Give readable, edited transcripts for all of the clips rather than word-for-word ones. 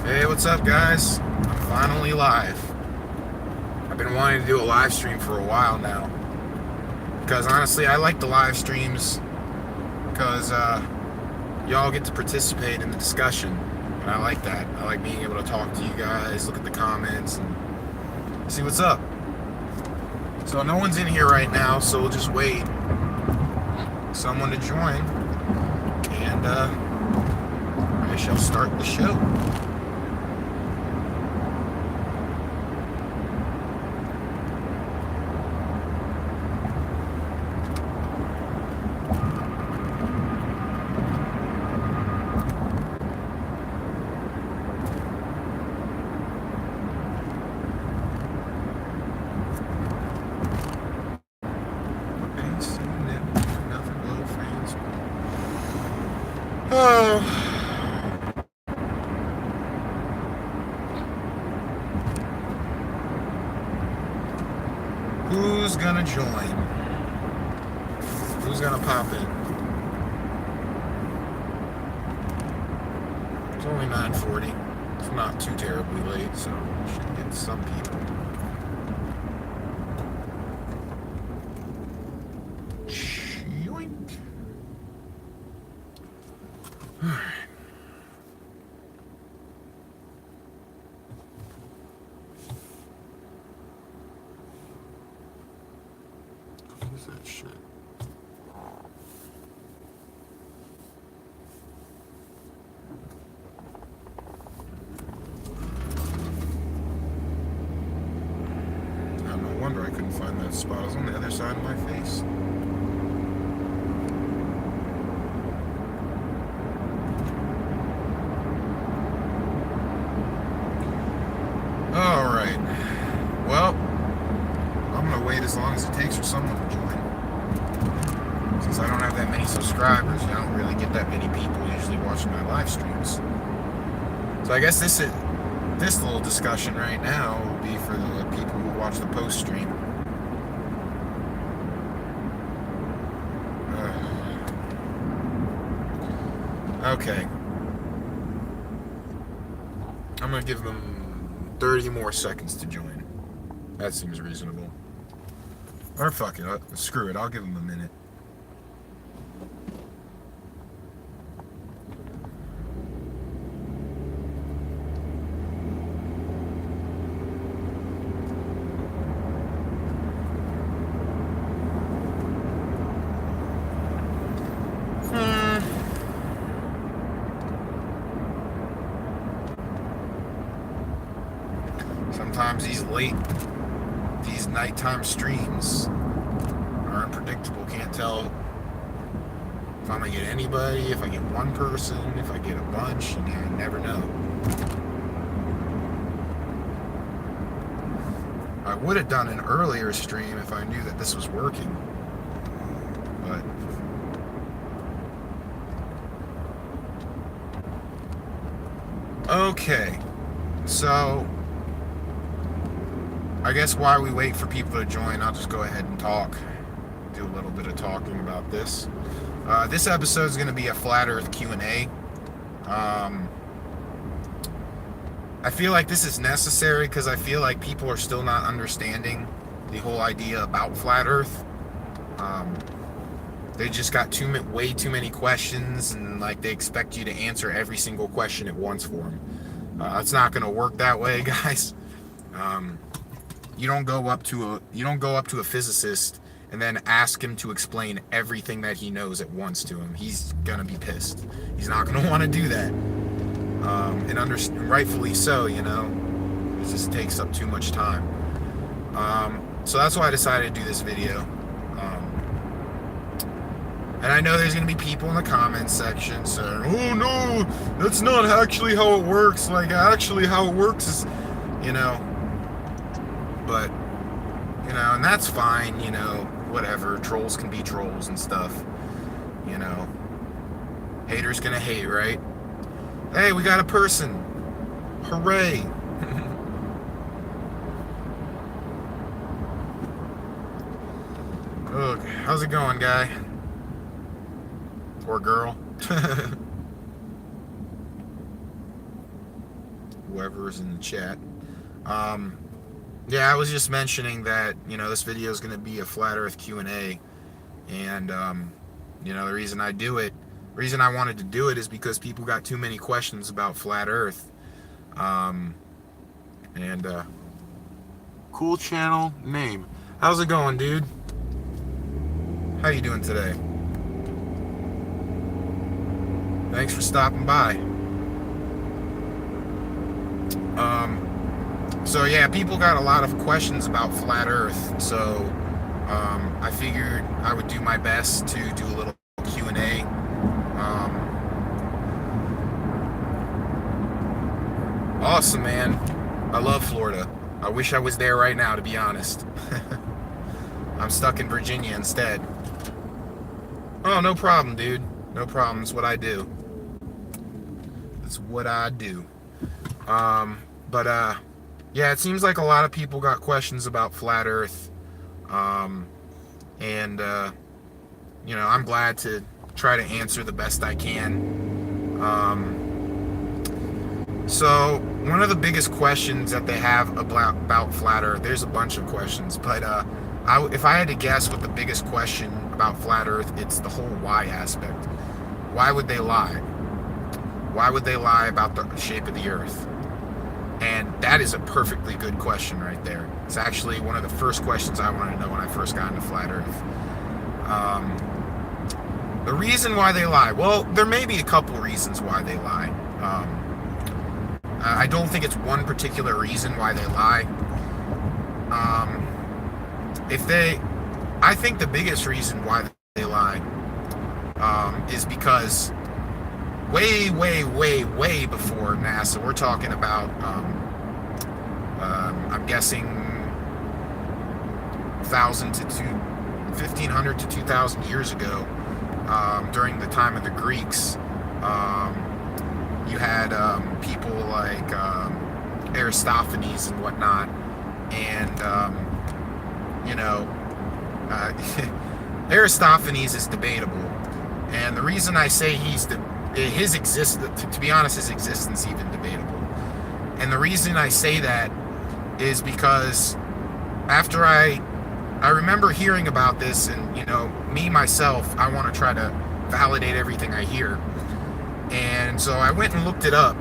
Hey, what's up, guys? I'm finally live. I've been wanting to do a live stream for a while now. Because honestly, I like the live streams because y'all get to participate in the discussion. And I like that. I like being able to talk to you guys, look at the comments, and see what's up. So no one's in here right now, so we'll just wait someone to join. And I shall start the show. Oh. Who's gonna join? Who's gonna pop in? It's only 9:40. It's not too terribly late, so we should get some people. Yoink. Alright. What is that shit? No wonder I couldn't find that spot. It was on the other side of my face. Alright. Well, I'm gonna wait as long as it takes for someone to join. Since I don't have that many subscribers, I don't really get that many people usually watching my live streams. So I guess this little discussion right now will be for the people who watch the post stream. Okay. I'm gonna give them 30 more seconds to join. That seems reasonable. Or fuck it, screw it, I'll give them a minute. Sometimes these nighttime streams are unpredictable. Can't tell if I'm gonna get anybody, if I get one person, if I get a bunch, and I never know. I would have done an earlier stream if I knew that this was working, but okay, so I guess while we wait for people to join, I'll just go ahead and talk. Do a little bit of talking about this. This episode is going to be a Flat Earth Q&A. I feel like this is necessary because I feel like people are still not understanding the whole idea about Flat Earth. They just got way too many questions, and like they expect you to answer every single question at once for them. It's not going to work that way, guys. You don't go up to a physicist and then ask him to explain everything that he knows at once to him. He's gonna be pissed. He's not gonna want to do that, and rightfully so. You know, it just takes up too much time. So that's why I decided to do this video. And I know there's gonna be people in the comments section saying, "Oh no, that's not actually how it works. Like actually how it works is, you know." But, you know, and that's fine, you know, whatever. Trolls can be trolls and stuff, you know. Haters gonna hate, right? Hey, we got a person. Hooray. Look, how's it going, guy? Or girl? whoever's in the chat. Yeah, I was just mentioning that, this video is going to be a Flat Earth Q&A. And, the reason I wanted to do it is because people got too many questions about Flat Earth. Cool channel name. How's it going, dude? How you doing today? Thanks for stopping by. So yeah, people got a lot of questions about Flat Earth, so I figured I would do my best to do a little Q&A. Awesome, man. I love Florida. I wish I was there right now, to be honest. I'm stuck in Virginia instead. Oh, no problem, dude. No problem. It's what I do. It's what I do. Yeah, it seems like a lot of people got questions about Flat Earth. I'm glad to try to answer the best I can. So one of the biggest questions that they have about Flat Earth, there's a bunch of questions, but if I had to guess what the biggest question about Flat Earth, it's the whole why aspect. Why would they lie? Why would they lie about the shape of the Earth? And that is a perfectly good question right there. It's actually one of the first questions I wanted to know when I first got into Flat Earth. The reason why they lie, well, there may be a couple reasons why they lie. I don't think it's one particular reason why they lie. I think the biggest reason why they lie is because way before NASA, we're talking about, I'm guessing 1,500 to 2,000 years ago, during the time of the Greeks, you had people like Aristophanes and whatnot, and Aristophanes is debatable, and the reason I say his existence, to be honest, his existence even debatable, and the reason I say that is because after I remember hearing about this, and me myself, I want to try to validate everything I hear. And so I went and looked it up.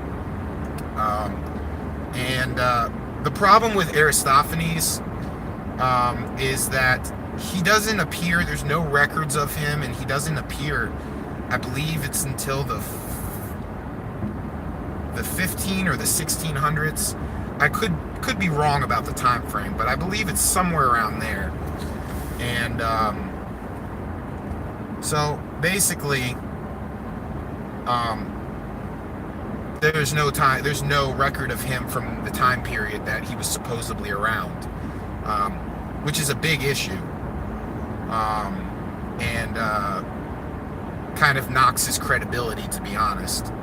The problem with Aristophanes is that he doesn't appear, there's no records of him, and he doesn't appear, I believe it's until the 15 or the 1600s. I could be wrong about the time frame, but I believe it's somewhere around there. And so basically, there's no record of him from the time period that he was supposedly around, which is a big issue, and kind of knocks his credibility, to be honest.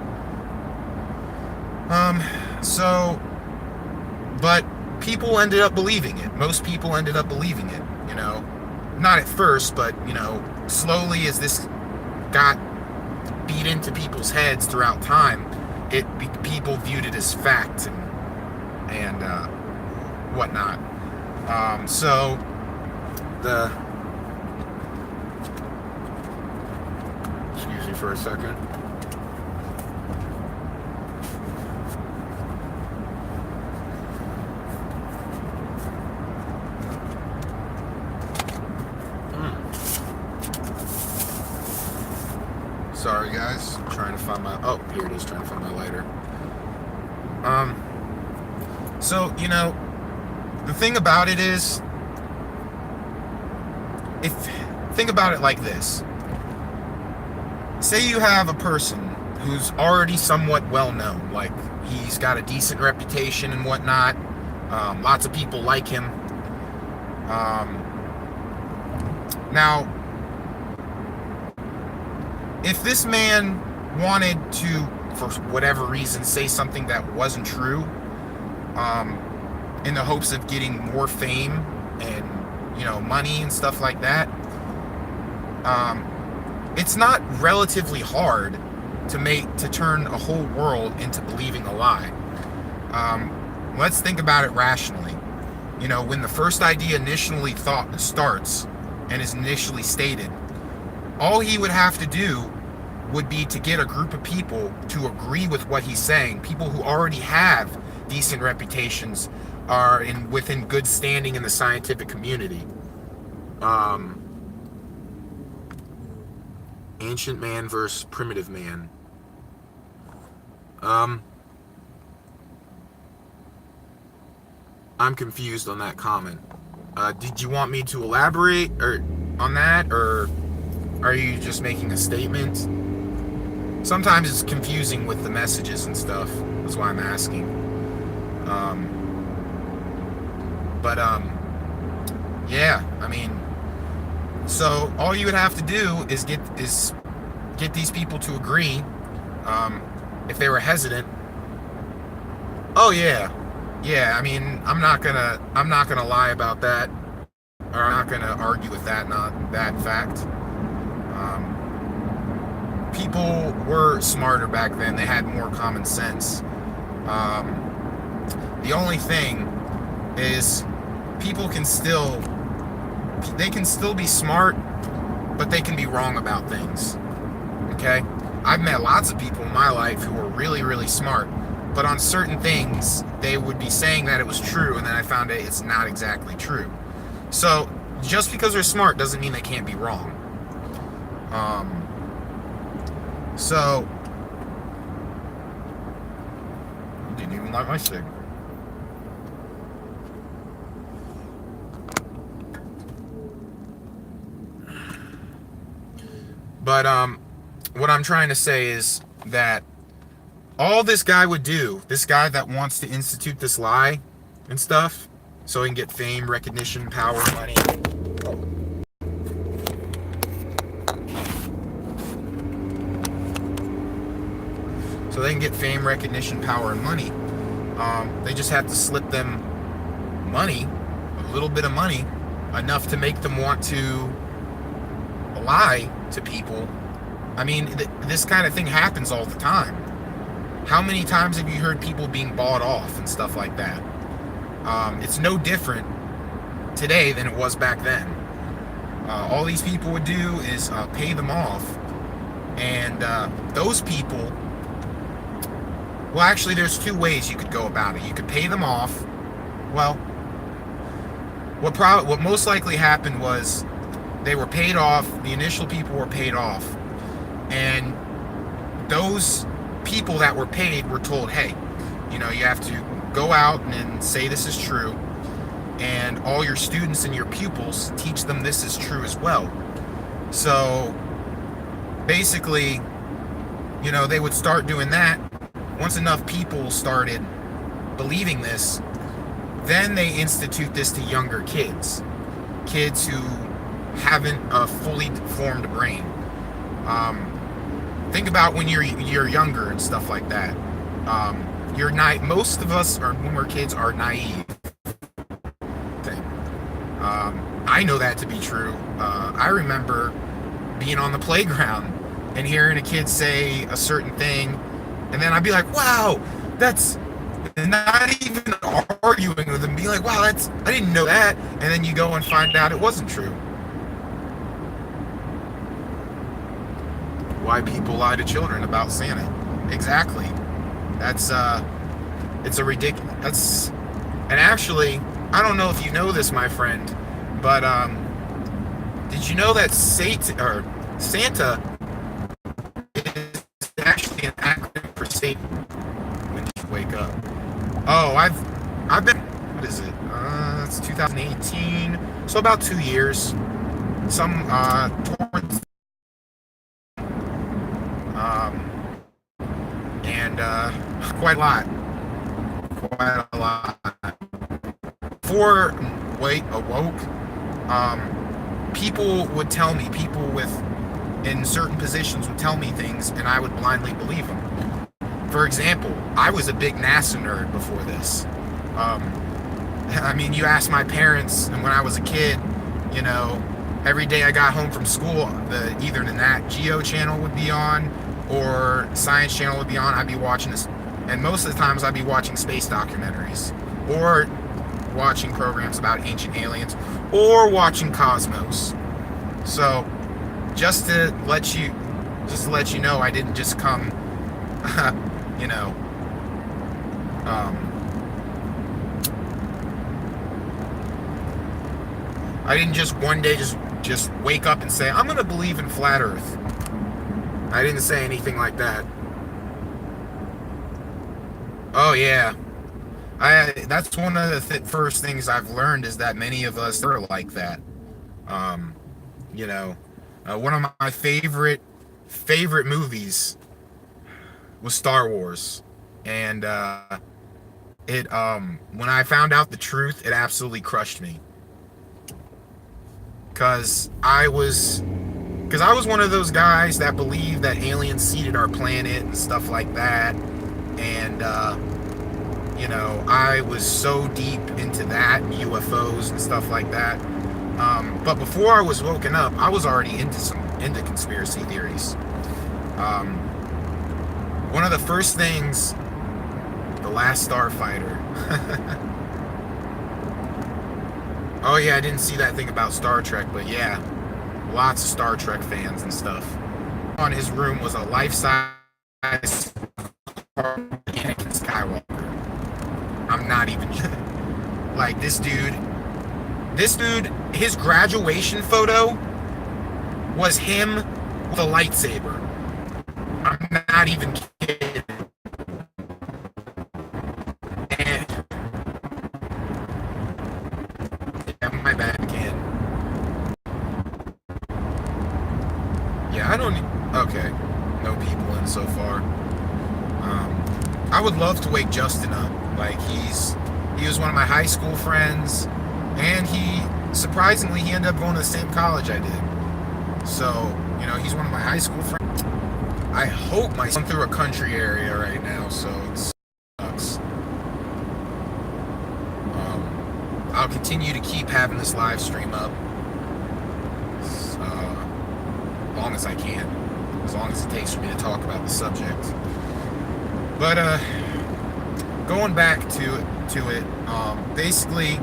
But people ended up believing it. Most people ended up believing it, not at first, but slowly as this got beat into people's heads throughout time, people viewed it as fact and whatnot. Excuse me for a second. Sorry guys, trying to find my, oh, here it is, trying to find my lighter. The thing about it is, think about it like this. Say you have a person who's already somewhat well known, like he's got a decent reputation and whatnot, lots of people like him. Now, if this man wanted to, for whatever reason, say something that wasn't true, in the hopes of getting more fame and, money and stuff like that, it's not relatively hard to turn a whole world into believing a lie. Let's think about it rationally. You know, when the first idea initially starts and is initially stated, all he would have to do would be to get a group of people to agree with what he's saying. People who already have decent reputations, are within good standing in the scientific community. Ancient man versus primitive man. I'm confused on that comment. Did you want me to elaborate on that, or are you just making a statement? Sometimes it's confusing with the messages and stuff. That's why I'm asking. Yeah, I mean, so all you would have to do is get these people to agree. If they were hesitant, oh yeah, I mean, I'm not gonna lie about that, or I'm not gonna argue with that fact. People were smarter back then. They had more common sense. The only thing is, people can still be smart, but they can be wrong about things. Okay? I've met lots of people in my life who were really, really smart, but on certain things, they would be saying that it was true, and then I found out it's not exactly true. So, just because they're smart doesn't mean they can't be wrong. So, didn't even like my cig. But what I'm trying to say is that all this guy would do, this guy that wants to institute this lie and stuff, so he can get fame, recognition, power, money. So they can get fame, recognition, power, and money. They just have to slip them money, a little bit of money, enough to make them want to lie to people. I mean, this kind of thing happens all the time. How many times have you heard people being bought off and stuff like that? It's no different today than it was back then. All these people would do is pay them off, and those people, well, actually, there's two ways you could go about it. You could pay them off. Well, what most likely happened was they were paid off. The initial people were paid off, and those people that were paid were told, hey, you know, you have to go out and say this is true, and all your students and your pupils, teach them this is true as well. So basically, you know, they would start doing that. Once enough people started believing this, then they institute this to younger kids who haven't a fully formed brain. Think about when you're younger and stuff like that. Most of us when we're kids are naive. I know that to be true. I remember being on the playground and hearing a kid say a certain thing, and then I'd be like, wow, that's, not even arguing with them, be like, wow, I didn't know that, and then you go and find out it wasn't true. Why people lie to children about Santa. Exactly. It's a ridiculous, and actually, I don't know if you know this, my friend, but did you know that Santa is actually an acronym for Satan? When you wake up. Oh, I've been, what is it? It's 2018, so about 2 years. Towards and quite a lot. Before awoke, people would tell me, in certain positions would tell me things, and I would blindly believe them. For example, I was a big NASA nerd before this. I mean, you ask my parents, and when I was a kid, you know, every day I got home from school, either the Nat Geo channel would be on, or Science Channel would be on. I'd be watching this And most of the times I'd be watching space documentaries, or watching programs about ancient aliens, or watching Cosmos. So just to let you know, I didn't just come you know I didn't just one day just wake up and say I'm gonna believe in flat earth. I didn't say anything like that. Oh yeah, that's one of the first things I've learned, is that many of us are like that. Um, you know, one of my favorite movies was Star Wars, and it when I found out the truth, it absolutely crushed me, because I was one of those guys that believed that aliens seeded our planet and stuff like that, and I was so deep into that, and UFOs and stuff like that. But before I was woken up, I was already into conspiracy theories. One of the first things, The Last Starfighter. Oh yeah, I didn't see that thing about Star Trek, but yeah, lots of Star Trek fans and stuff. On his room was a life-size Anakin Skywalker. I'm not even like this dude, his graduation photo was him with a lightsaber. I'm not even kidding. And yeah, my bad again. Yeah, I don't. Okay, no people in so far. I would love to wake Justin up. Like he was one of my high school friends, and he ended up going to the same college I did. So he's one of my high school friends. I hope my son through a country area right now, so it sucks. I'll continue to keep having this live stream up as long as I can, as long as it takes for me to talk about the subject. But going back to it, basically,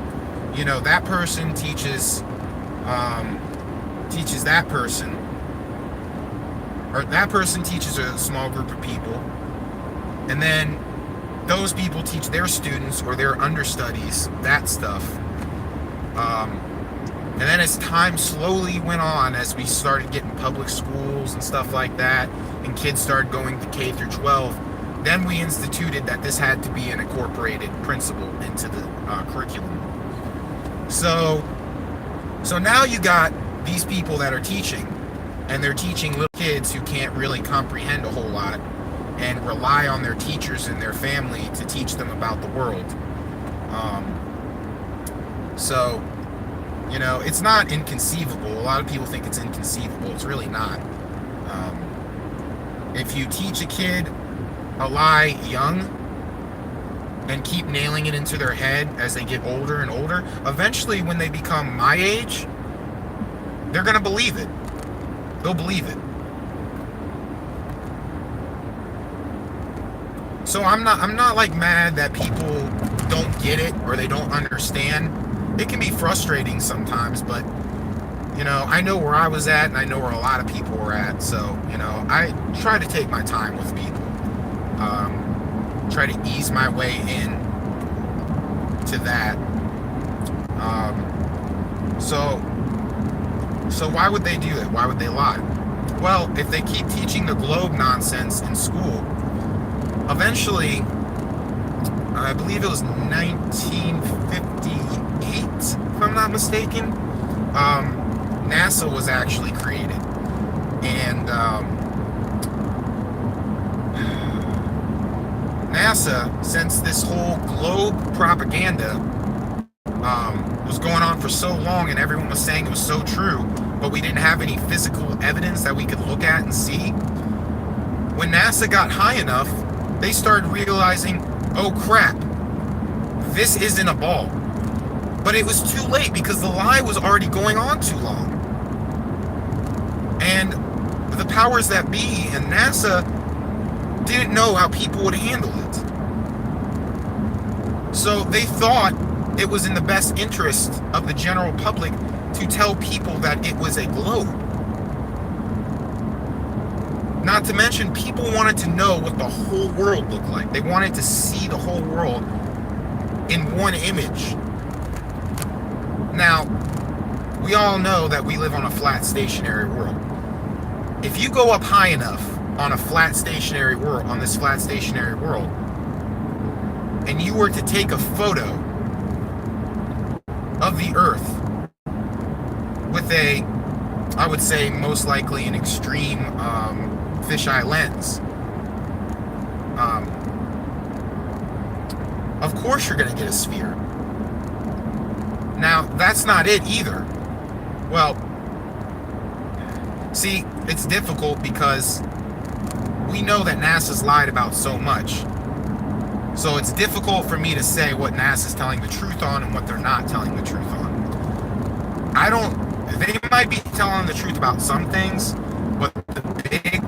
that person teaches that person, or that person teaches a small group of people, and then those people teach their students or their understudies that stuff. And then as time slowly went on, as we started getting public schools and stuff like that, and kids started going to K through 12, then we instituted that this had to be an incorporated principle into the curriculum. So now you got these people that are teaching, and they're teaching little kids who can't really comprehend a whole lot and rely on their teachers and their family to teach them about the world. So it's not inconceivable. A lot of people think it's inconceivable. It's really not. If you teach a kid a lie young and keep nailing it into their head as they get older and older, eventually when they become my age, they're going to believe it. They'll believe it. So I'm not like mad that people don't get it or they don't understand. It can be frustrating sometimes, but I know where I was at, and I know where a lot of people were at. So I try to take my time with people. Try to ease my way in to that. So why would they do it? Why would they lie? Well, if they keep teaching the globe nonsense in school, eventually, I believe it was 1958, if I'm not mistaken, NASA was actually created. And NASA, since this whole globe propaganda was going on for so long and everyone was saying it was so true, but we didn't have any physical evidence that we could look at and see, when NASA got high enough, they started realizing, oh crap, this isn't a ball. But it was too late because the lie was already going on too long. And the powers that be and NASA didn't know how people would handle it. So they thought it was in the best interest of the general public to tell people that it was a globe. Not to mention, people wanted to know what the whole world looked like. They wanted to see the whole world in one image. Now, we all know that we live on a flat, stationary world. If you go up high enough on a flat, stationary world, on this flat, stationary world, and you were to take a photo of the Earth with a, I would say, most likely an extreme fisheye lens, of course you're going to get a sphere. Now, that's not it either. Well, see, it's difficult because we know that NASA's lied about so much. So it's difficult for me to say what NASA's telling the truth on and what they're not telling the truth on. They might be telling the truth about some things, but the big,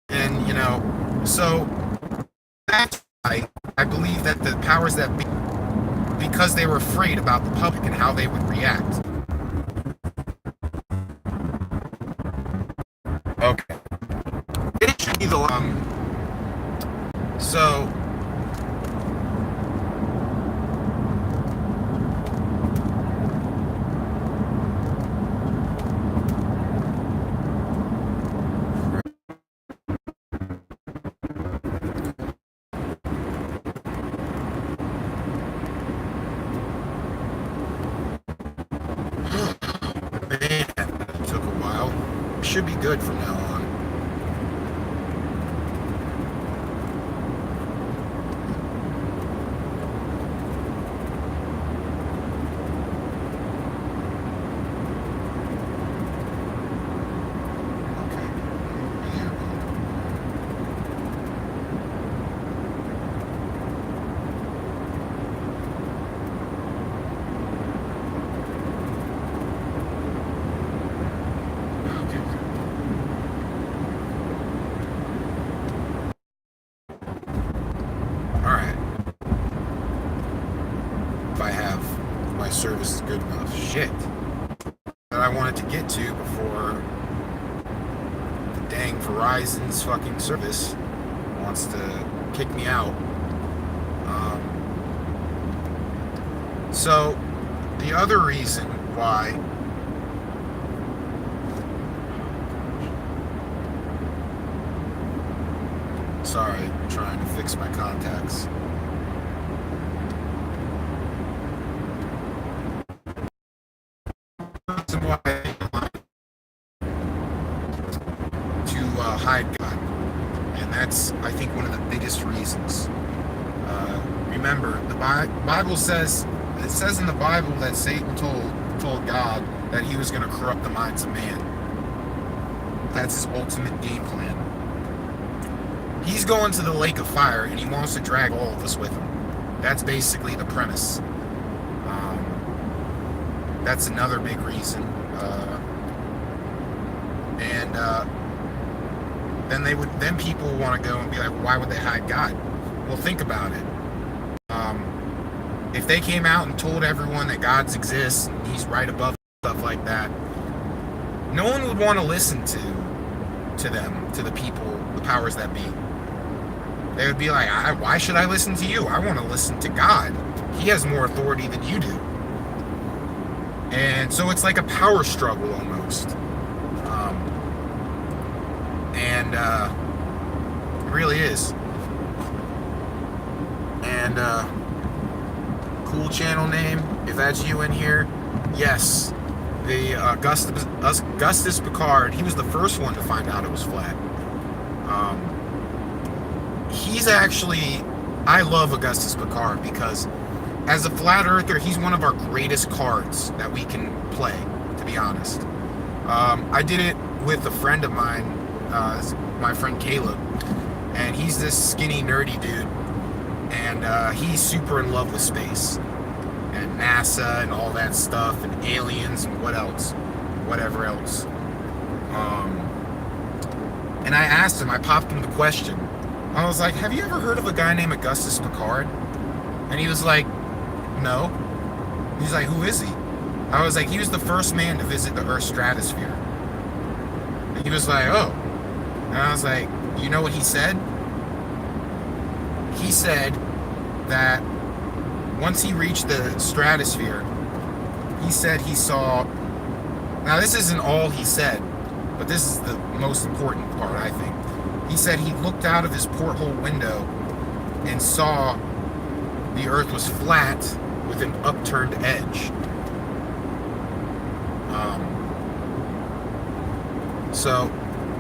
and so that's why I believe that the powers that be, because they were afraid about the public and how they would react. Okay. It should be the so man, it took a while. Should be good from now on. Service is good enough. Shit. That I wanted to get to before the dang Verizon's fucking service wants to kick me out. So the other reason why sorry, I'm trying to fix my contacts. Hide God, and that's, I think, one of the biggest reasons. Remember, the Bible says, it says in the Bible that Satan told God that he was going to corrupt the minds of man. That's his ultimate game plan. He's going to the lake of fire, and he wants to drag all of us with him. That's basically the premise. That's another big reason. Then people want to go and be like, why would they hide God? Well, think about it. If they came out and told everyone that God exists and he's right above stuff like that, no one would want to listen to them, to the people, the powers that be. They would be like, why should I listen to you? I want to listen to God. He has more authority than you do. And so it's like a power struggle almost. It really is. And cool channel name, if that's you in here, yes. The Augustus Piccard, he was the first one to find out it was flat. He's actually, I love Augustus Piccard because as a flat earther, he's one of our greatest cards that we can play, to be honest. I did it with a friend of mine, my friend Caleb, and he's this skinny, nerdy dude, and he's super in love with space and NASA and all that stuff and aliens and whatever else. And I asked him, I popped him the question. I was like, have you ever heard of a guy named Augustus Piccard? And he was like, no. He's like, who is he? I was like, he was the first man to visit the Earth's stratosphere. And he was like, oh. And I was like, you know what he said? He said that once he reached the stratosphere, he said he saw... Now, this isn't all he said, but this is the most important part, I think. He said he looked out of his porthole window and saw the Earth was flat with an upturned edge.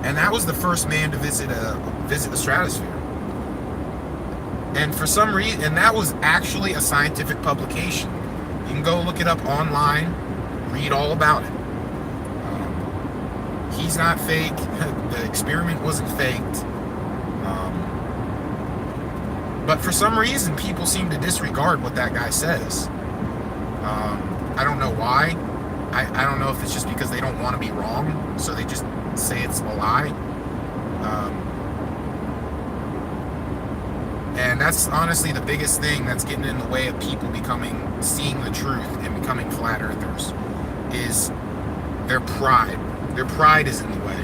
And that was the first man to visit the stratosphere. And for some reason, and that was actually a scientific publication. You can go look it up online, read all about it. He's not fake. The experiment wasn't faked. But for some reason, people seem to disregard what that guy says. I don't know why. I don't know if it's just because they don't want to be wrong, so they just say it's a lie. And that's honestly the biggest thing that's getting in the way of people seeing the truth and becoming flat earthers, is their pride. Their pride is in the way.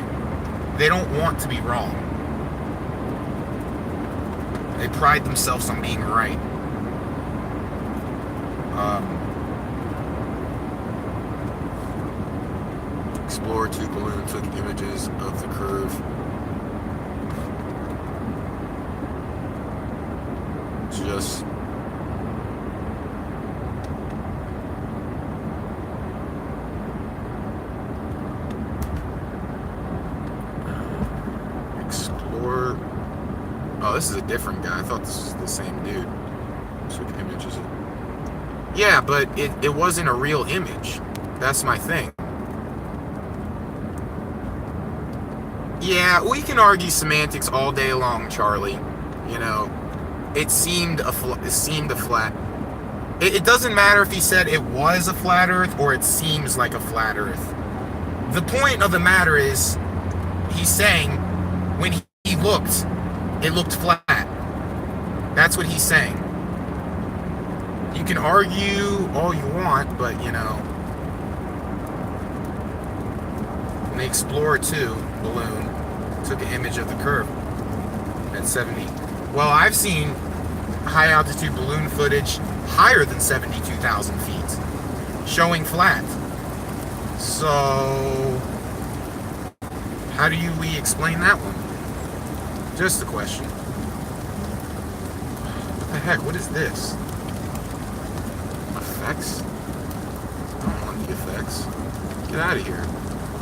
They don't want to be wrong. They pride themselves on being right. Explorer 2 balloon took images of the curve. Just Explorer. Oh, this is a different guy. I thought this was the same dude. Took images of... Yeah, but it wasn't a real image. That's my thing. Yeah, we can argue semantics all day long, Charlie. You know, it seemed a flat. It doesn't matter if he said it was a flat Earth or it seems like a flat Earth. The point of the matter is, he's saying when he looked, it looked flat. That's what he's saying. You can argue all you want, but you know, when the Explorer 2 balloon took an image of the curve at 70. Well, I've seen high altitude balloon footage higher than 72,000 feet, showing flat. So, how do we explain that one? Just a question. What the heck? What is this? Effects? I don't want the effects. Get out of here.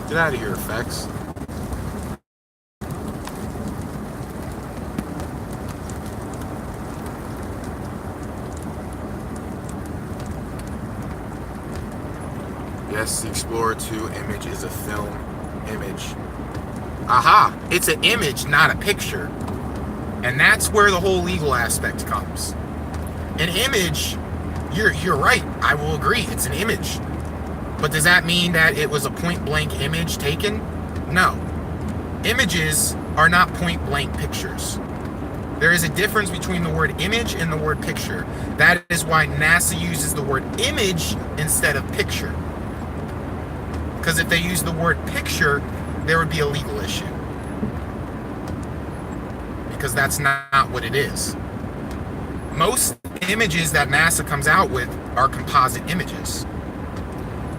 Get out of here, effects. Yes, the Explorer 2 image is a film image. Aha! It's an image, not a picture. And that's where the whole legal aspect comes. An image, you're right, I will agree, it's an image. But does that mean that it was a point-blank image taken? No. Images are not point-blank pictures. There is a difference between the word image and the word picture. That is why NASA uses the word image instead of picture. Because if they use the word picture, there would be a legal issue. Because that's not what it is. Most images that NASA comes out with are composite images.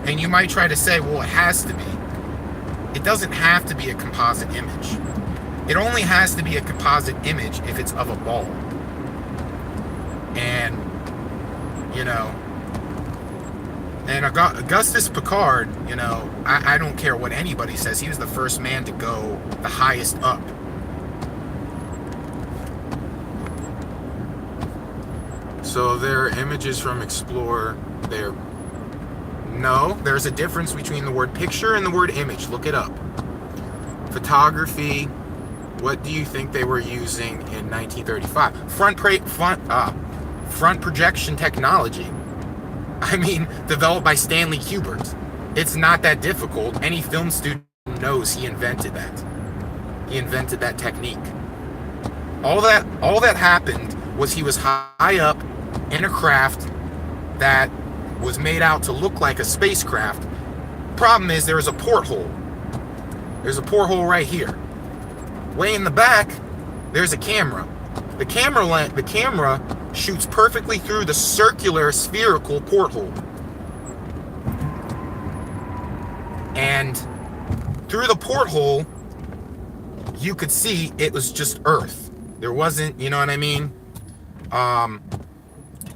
And you might try to say, well, it has to be. It doesn't have to be a composite image. It only has to be a composite image if it's of a ball. And, you know, and Augustus Piccard, you know, I don't care what anybody says, he was the first man to go the highest up. So there are images from Explorer. No, there's a difference between the word picture and the word image. Look it up. Photography. What do you think they were using in 1935? Front projection technology. I mean, developed by Stanley Kubrick. It's not that difficult. Any film student knows he invented that. He invented that technique. All that happened was he was high up in a craft that was made out to look like a spacecraft. Problem is, there is a porthole. There's a porthole right here. Way in the back, there's a camera. The camera shoots perfectly through the circular spherical porthole. And through the porthole, you could see it was just Earth. There wasn't, you know what I mean?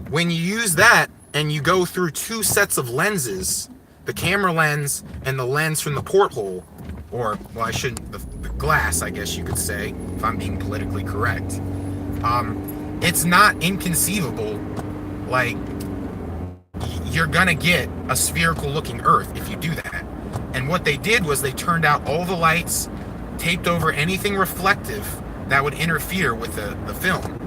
When you use that and you go through two sets of lenses, the camera lens and the lens from the porthole, or, well, I shouldn't, the glass, I guess you could say, if I'm being politically correct. It's not inconceivable, like, you're gonna get a spherical looking Earth if you do that. And what they did was they turned out all the lights, taped over anything reflective that would interfere with the film.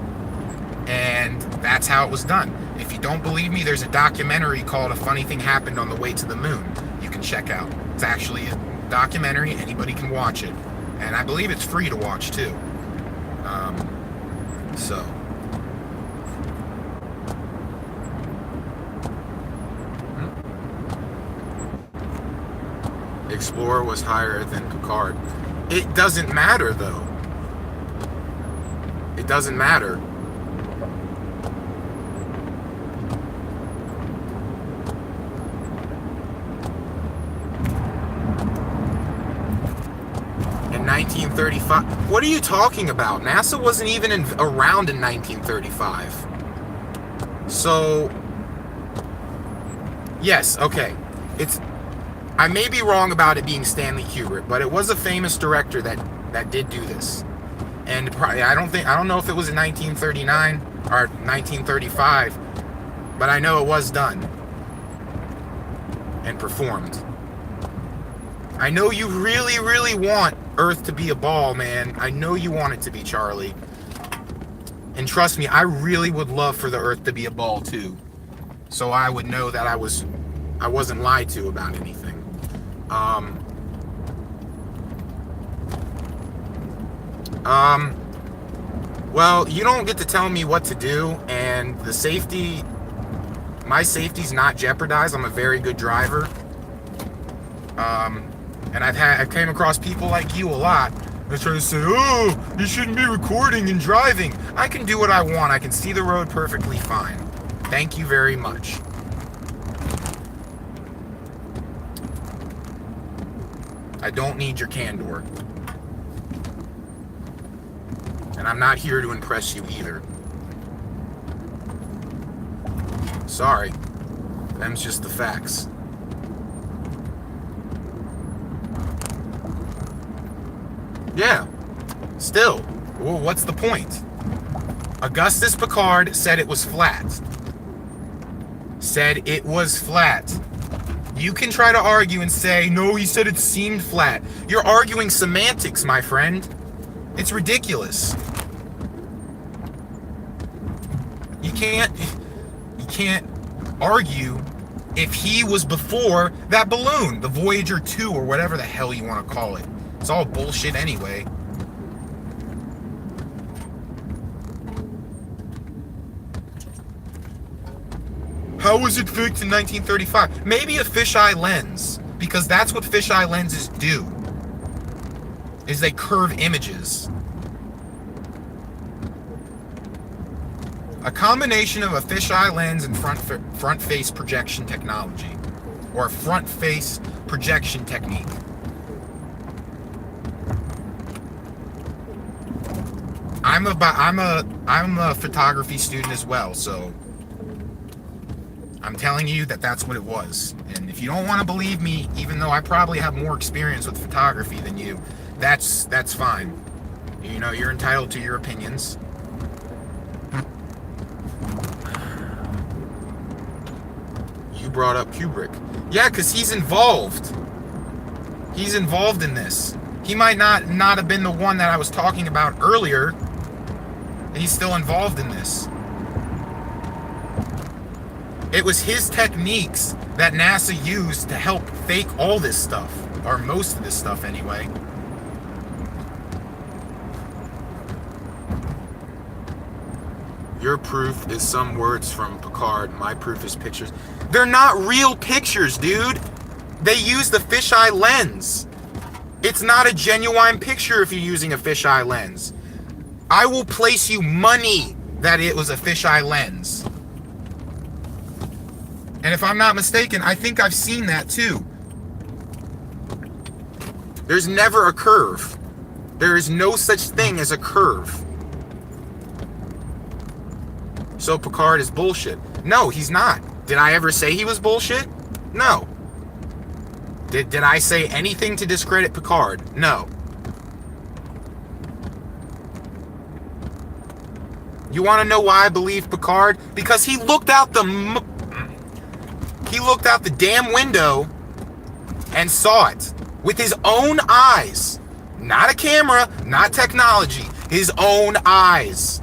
And that's how it was done. If you don't believe me, there's a documentary called A Funny Thing Happened on the Way to the Moon you can check out. It's actually a documentary, anybody can watch it. And I believe it's free to watch too. So. Explorer was higher than Picard. It doesn't matter though. It doesn't matter. In 1935, what are you talking about? NASA wasn't even around in 1935. So, yes, okay. I may be wrong about it being Stanley Kubrick, but it was a famous director that did do this. And I don't know if it was in 1939 or 1935, but I know it was done and performed. I know you really, really want Earth to be a ball, man. I know you want it to be, Charlie. And trust me, I really would love for the Earth to be a ball too. So I would know that I wasn't lied to about anything. Well, you don't get to tell me what to do, and my safety's not jeopardized. I'm a very good driver. And I came across people like you a lot. They're trying to say, oh, you shouldn't be recording and driving. I can do what I want. I can see the road perfectly fine. Thank you very much. I don't need your candor. And I'm not here to impress you either. Sorry. Them's just the facts. Yeah. Still. Well, what's the point? Augustus Picard said it was flat. Said it was flat. You can try to argue and say, no, he said it seemed flat. You're arguing semantics, my friend. It's ridiculous. You can't argue if he was before that balloon, the Voyager 2 or whatever the hell you want to call it. It's all bullshit anyway. How was it fixed in 1935? Maybe a fisheye lens, because that's what fisheye lenses do, is they curve images. A combination of a fisheye lens and front face projection technology, or front face projection technique. I'm a photography student as well, so I'm telling you that that's what it was. And if you don't want to believe me, even though I probably have more experience with photography than you, that's fine. You know, you're entitled to your opinions. You brought up Kubrick. Yeah, because he's involved. He's involved in this. He might not have been the one that I was talking about earlier. He's still involved in this. It was his techniques that NASA used to help fake all this stuff, or most of this stuff anyway. Your proof is some words from Picard. My proof is pictures. They're not real pictures, dude. They use the fisheye lens. It's not a genuine picture if you're using a fisheye lens. I will place you money that it was a fisheye lens. And if I'm not mistaken, I think I've seen that too. There's never a curve. There is no such thing as a curve. So Picard is bullshit. No, he's not. Did I ever say he was bullshit? No. Did I say anything to discredit Picard? No. You want to know why I believe Picard? Because he looked out the damn window and saw it with his own eyes. Not a camera, not technology, his own eyes.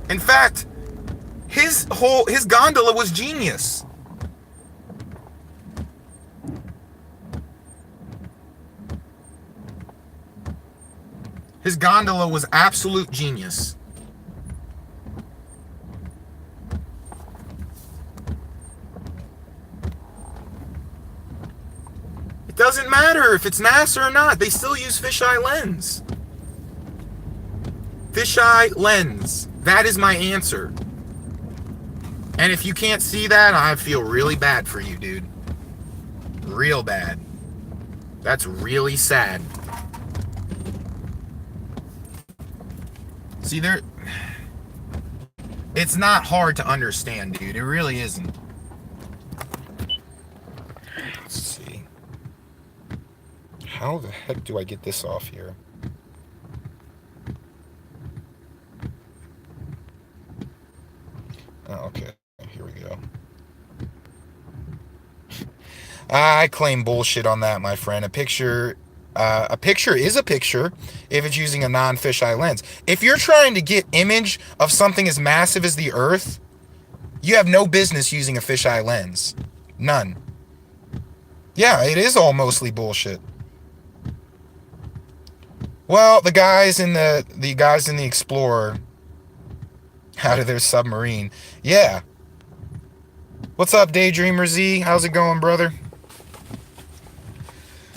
In fact, his gondola was genius. His gondola was absolute genius. It doesn't matter if it's NASA or not. They still use fisheye lens. Fisheye lens. That is my answer. And if you can't see that, I feel really bad for you, dude. Real bad. That's really sad. See, it's not hard to understand, dude. It really isn't. Let's see. How the heck do I get this off here? Oh, okay. Here we go. I claim bullshit on that, my friend. A picture is a picture if it's using a non-fisheye lens. If you're trying to get image of something as massive as the Earth, you have no business using a fisheye lens. None. Yeah, it is all mostly bullshit. Well, the guys in the Explorer out of their submarine. Yeah. What's up, Daydreamer Z? How's it going, brother?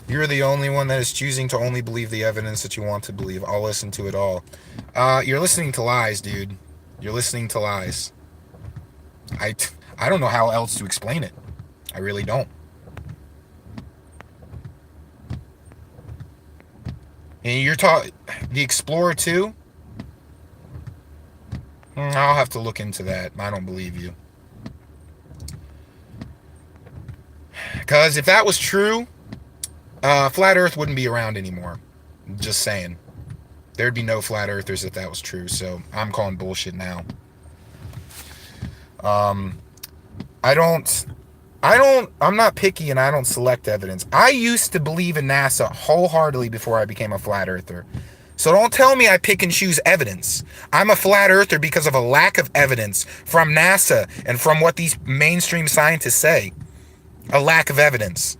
You're the only one that is choosing to only believe the evidence that you want to believe. I'll listen to it all. You're listening to lies, dude. You're listening to lies. I don't know how else to explain it. I really don't. And you're talking the Explorer 2? I'll have to look into that. I don't believe you. Because if that was true, Flat Earth wouldn't be around anymore. Just saying. There'd be no Flat Earthers if that was true. So I'm calling bullshit now. I'm not picky and I don't select evidence. I used to believe in NASA wholeheartedly before I became a Flat Earther. So don't tell me I pick and choose evidence. I'm a Flat Earther because of a lack of evidence from NASA and from what these mainstream scientists say. A lack of evidence.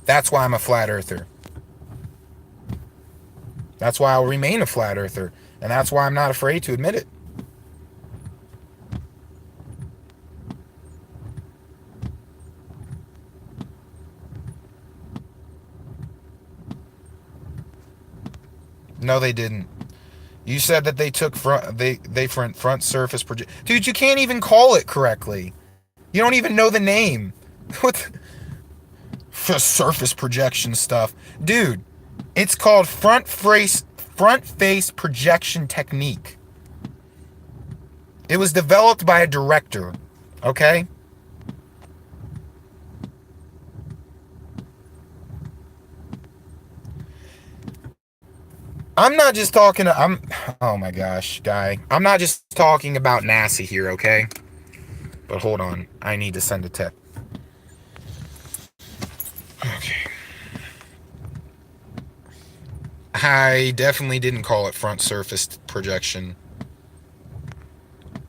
That's why I'm a Flat Earther. That's why I'll remain a Flat Earther. And that's why I'm not afraid to admit it. No, they didn't. You said that they took front surface project. Dude, you can't even call it correctly. You don't even know the name. What the surface projection stuff, dude? It's called front face projection technique. It was developed by a director. Okay. I'm not just talking. Oh my gosh, guy. I'm not just talking about NASA here, okay? But hold on. I need to send a text. Okay. I definitely didn't call it front surface projection.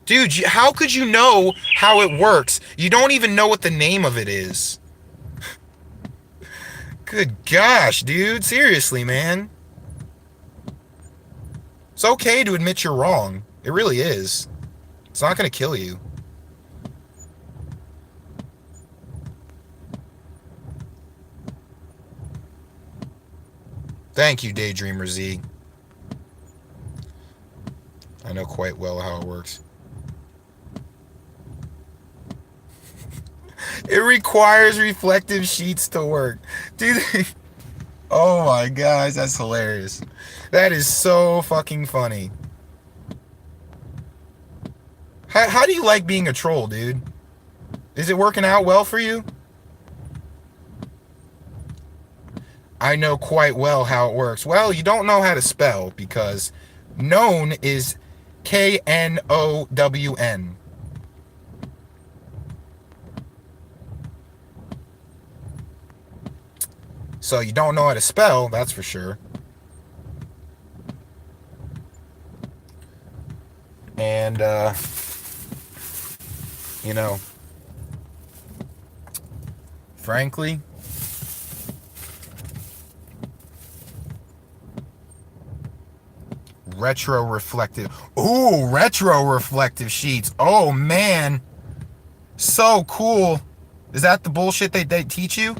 Dude, how could you know how it works? You don't even know what the name of it is. Good gosh, dude. Seriously, man. It's okay to admit you're wrong. It really is. It's not going to kill you. Thank you, Daydreamer Z. I know quite well how it works. It requires reflective sheets to work. Dude, oh my gosh, that's hilarious. That is so fucking funny. How do you like being a troll, dude? Is it working out well for you? I know quite well how it works. Well, you don't know how to spell because known is Known. So you don't know how to spell, that's for sure. And, you know, frankly, retro reflective. Ooh, retro reflective sheets. Oh, man. So cool. Is that the bullshit they teach you?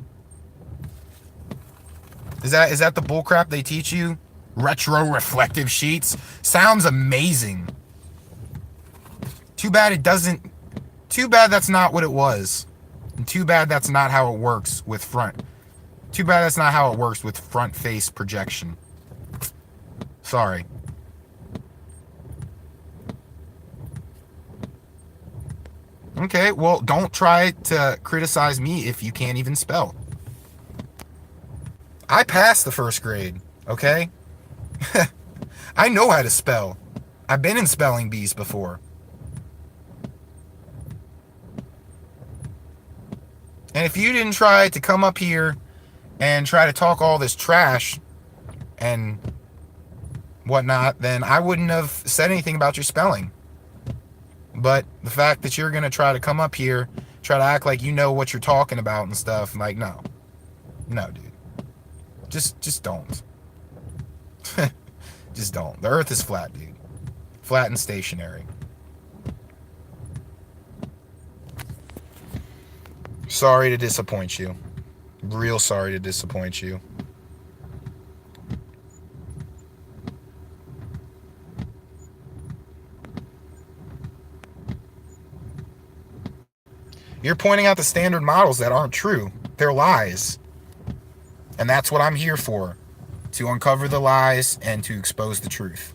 Is that the bullcrap they teach you? Retro reflective sheets? Sounds amazing. Too bad it doesn't. Too bad that's not what it was. And too bad that's not how it works with front. Too bad that's not how it works with front face projection. Sorry. Okay, well, don't try to criticize me if you can't even spell. I passed the first grade, okay? I know how to spell. I've been in spelling bees before. And if you didn't try to come up here and try to talk all this trash and whatnot, then I wouldn't have said anything about your spelling. But the fact that you're going to try to come up here, try to act like you know what you're talking about and stuff, like, no. No, dude. Just don't. Just don't. The earth is flat, dude. Flat and stationary. Sorry to disappoint you. Real sorry to disappoint you. You're pointing out the standard models that aren't true. They're lies. And that's what I'm here for. To uncover the lies and to expose the truth.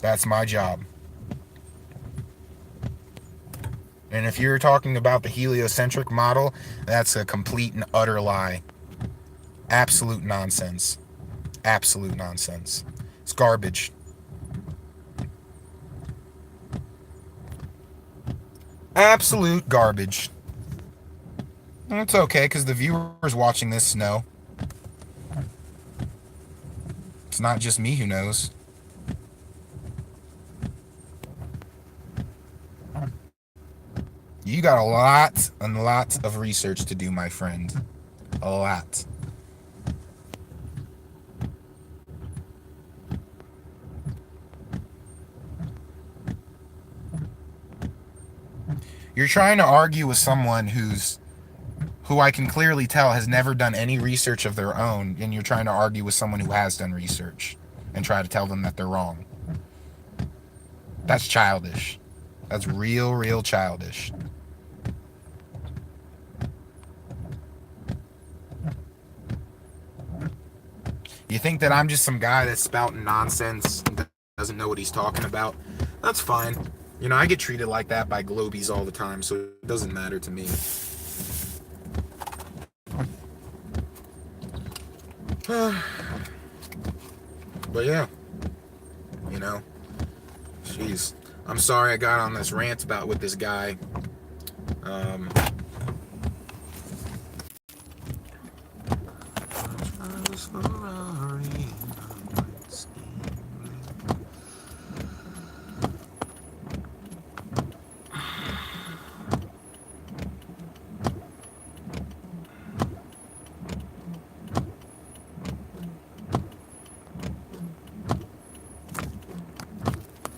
That's my job. And if you're talking about the heliocentric model, that's a complete and utter lie. Absolute nonsense. Absolute nonsense. It's garbage. Absolute garbage. It's okay, because the viewers watching this know. It's not just me who knows. You got a lot and lots of research to do, my friend. A lot. You're trying to argue with someone who I can clearly tell has never done any research of their own, and you're trying to argue with someone who has done research and try to tell them that they're wrong. That's childish. That's real childish. You think that I'm just some guy that's spouting nonsense and doesn't know what he's talking about? That's fine. You know, I get treated like that by Globies all the time, so it doesn't matter to me. But yeah, you know, jeez, I'm sorry I got on this rant about with this guy.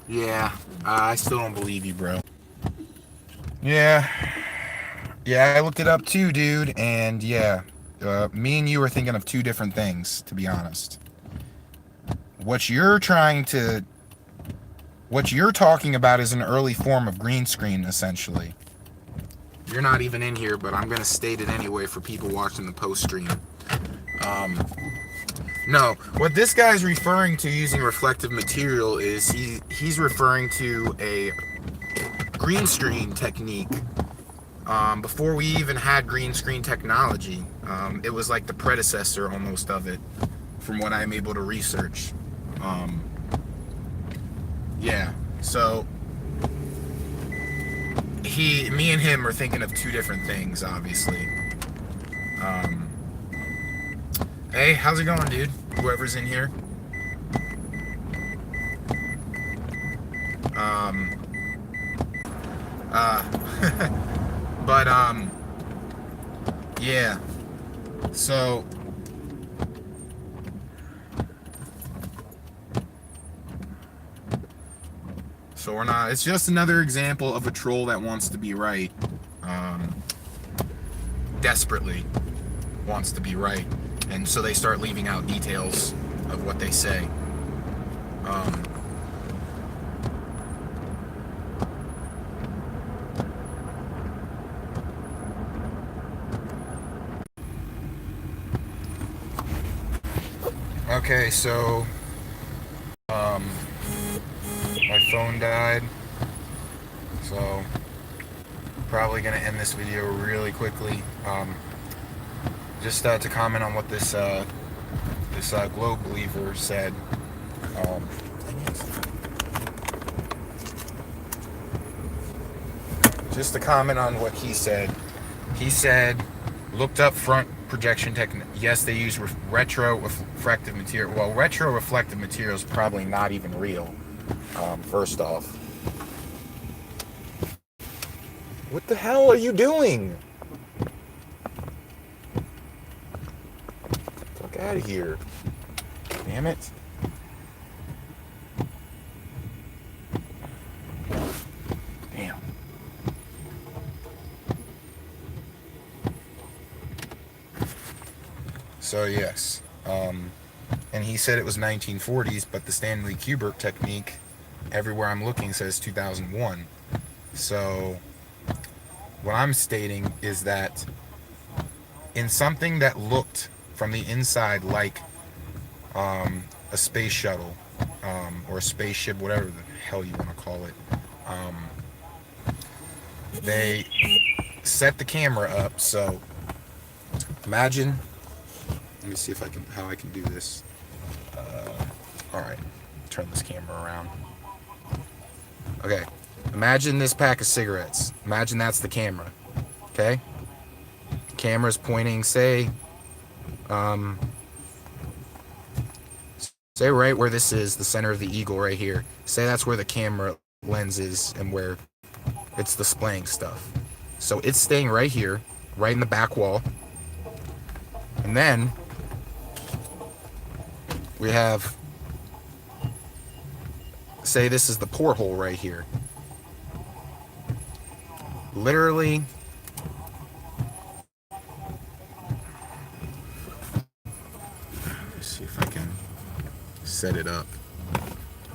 Yeah, I still don't believe you, bro. Yeah. Yeah, I looked it up too, dude, and yeah, me and you are thinking of two different things, to be honest. What you're trying to, what you're talking about is an early form of green screen, essentially. You're not even in here, but I'm gonna state it anyway for people watching the post stream. No, what this guy's referring to using reflective material is he's referring to a green screen technique. Before we even had green screen technology, it was like the predecessor almost of it, from what I'm able to research. Yeah, so me and him are thinking of two different things, obviously. Hey, how's it going, dude? Whoever's in here. Uh, but yeah. So we're not. It's just another example of a troll that wants to be right. Desperately wants to be right, and so they start leaving out details of what they say. Okay, so my phone died, so probably gonna end this video really quickly. Just to comment on what this globe believer said. Just to comment on what he said. He said, looked up front projection technique. Yes, they use retro reflective material. Well, retro reflective material is probably not even real. First off, what the hell are you doing? Fuck out of here! Damn it! Damn. So yes, and he said it was 1940s, but the Stanley Kubrick technique, everywhere I'm looking, says 2001. So what I'm stating is that in something that looked from the inside like a space shuttle or a spaceship, whatever the hell you want to call it, they set the camera up. So imagine, let me see if how I can do this. All right, turn this camera around. Okay, imagine this pack of cigarettes. Imagine that's the camera. Okay, camera's pointing, say right where this is, the center of the eagle right here. Say that's where the camera lens is and where it's displaying stuff. So it's staying right here, right in the back wall. And then we have, say this is the porthole right here. Literally, let's see if I can set it up.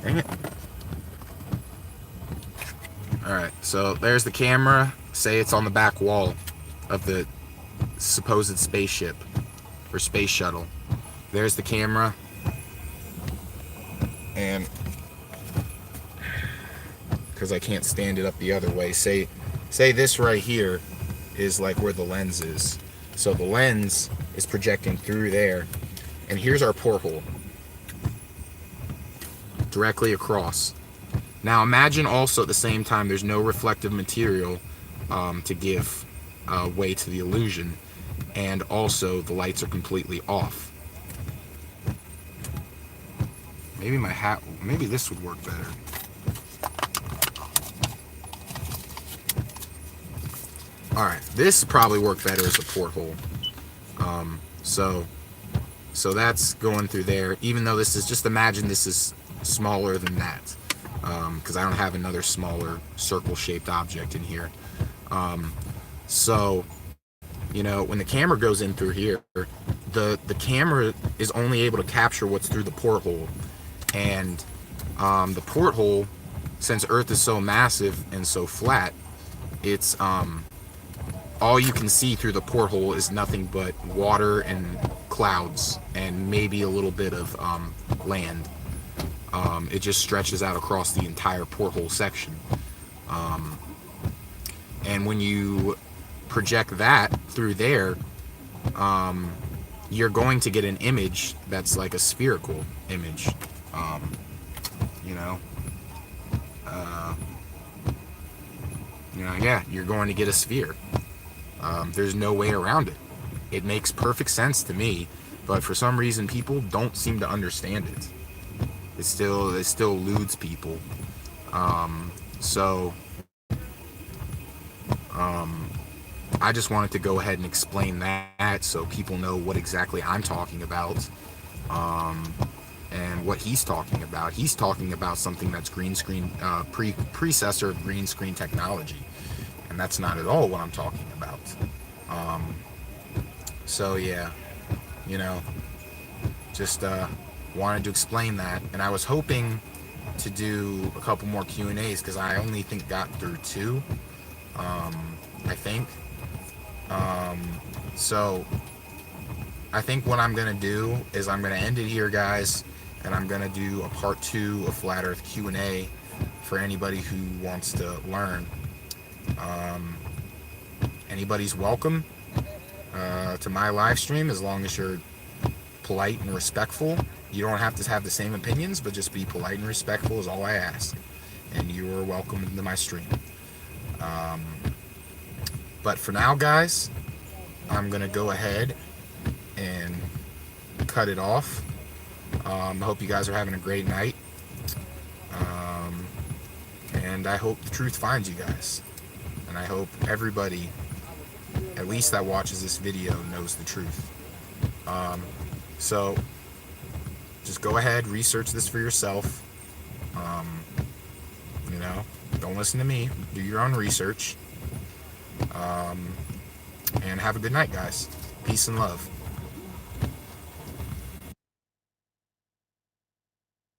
Dang it. Alright, so there's the camera. Say it's on the back wall of the supposed spaceship or space shuttle. There's the camera. And because I can't stand it up the other way, say this right here is like where the lens is. So the lens is projecting through there, and here's our porthole directly across. Now imagine also at the same time there's no reflective material to give way to the illusion, and also the lights are completely off. Maybe my hat, maybe this would work better. Alright, this probably worked better as a porthole. So that's going through there, even though this is, just imagine this is smaller than that. because I don't have another smaller circle-shaped object in here. So, you know, when the camera goes in through here, the camera is only able to capture what's through the porthole. And the porthole, since Earth is so massive and so flat, it's all you can see through the porthole is nothing but water and clouds and maybe a little bit of land. It just stretches out across the entire porthole section. And when you project that through there, you're going to get an image that's like a spherical image. You know, yeah, you're going to get a sphere. There's no way around it. It makes perfect sense to me, but for some reason people don't seem to understand it. It still eludes people. So I just wanted to go ahead and explain that so people know what exactly I'm talking about, and what he's talking about. He's talking about something that's green screen, predecessor of green screen technology, and that's not at all what I'm talking about. So yeah, you know, just wanted to explain that, and I was hoping to do a couple more Q&As because I only think got through 2. I think. So I think what I'm gonna do is I'm gonna end it here, guys, and I'm gonna do a part 2 of Flat Earth Q&A for anybody who wants to learn. Anybody's welcome to my live stream, as long as you're polite and respectful. You don't have to have the same opinions, but just be polite and respectful is all I ask, and you are welcome to my stream. But for now, guys, I'm gonna go ahead and cut it off. I hope you guys are having a great night, and I hope the truth finds you guys, and I hope everybody, at least that watches this video, knows the truth. So just go ahead, research this for yourself. You know, don't listen to me. Do your own research. And have a good night, guys. Peace and love.